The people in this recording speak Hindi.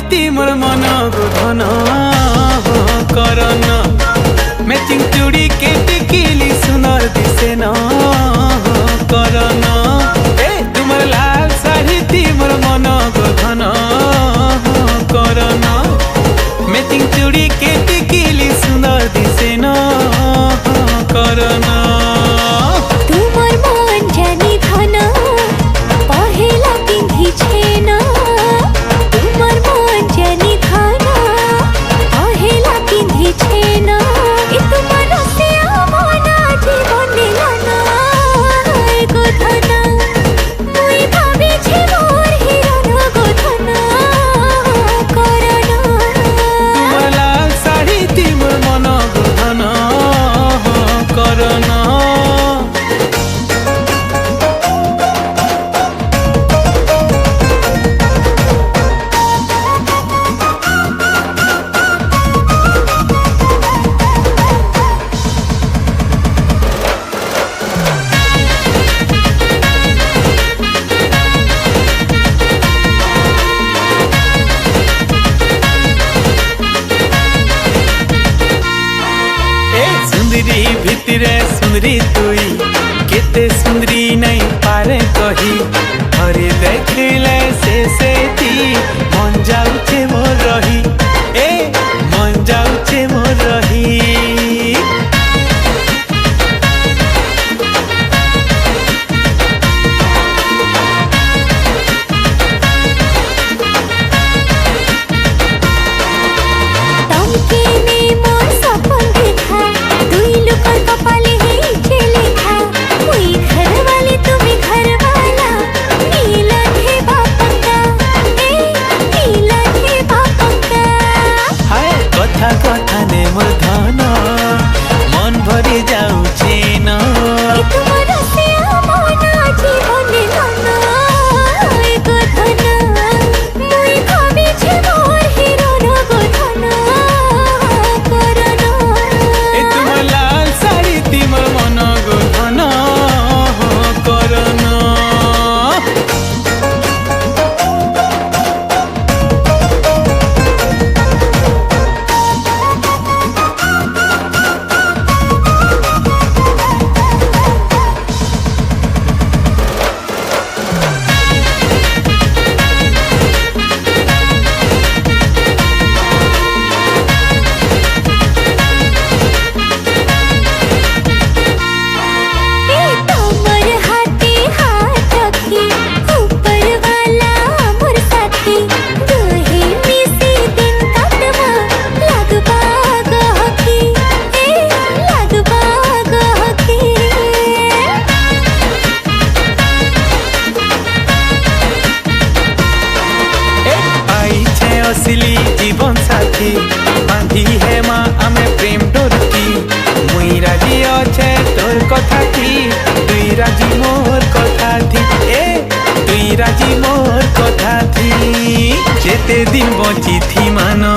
सारी मोर मन गोधन करना मैचिंग चूड़ी के टिकिली सुंदर दिसे न करना तुमर लाल साड़ी मोर मन गोधन करना मैचिंग चूड़ी के टिकिली सुंदर दिसे न करना तुमर मन जानी धन पहेला पिंधी छेना तुमर मन जानी धन पहेला पिंधी छेना ए तुमर से मना जीवन लाना गो धन मुई भाबी छे मोर हिरन गो धन करना तुमर लाल साड़ी मोर मन गोधन करना सुंदरी भितरे सुंदरी तुई केते सुंदरी नहीं पारे कही हरे देखले से थी मन जाऊचे मोर रही मन जाऊचे मोर रही तमके ने मोर सपन देखा दुई लोकर कपाले ही लिखा मुई घर वाली तुम्ही घर वाला नीला थे बापंका नीला थे बापंका हाय कथा कथा ने मोर धन मन भरी जाऊचे न ए तुमर से मना जीवन लाना गो धन मुई भाबी छे मोर हिरन गो धन करना तुमर लाल साड़ी मोर मन गोधन करना तमर हाथे हाथ रखी ऊपर वाला मोर साथी दुहे मिसी दिन कटमा लगबा गहकी लगबा गहकी आई छे असली जीवन साथी बांधी है माँ आमे प्रेम डोरकी मुई राजी अच्छे तोर कथा थी तुई राजी मोर कथा थी तुई राजी मोर कथा थी जेते दिन बची थी मानो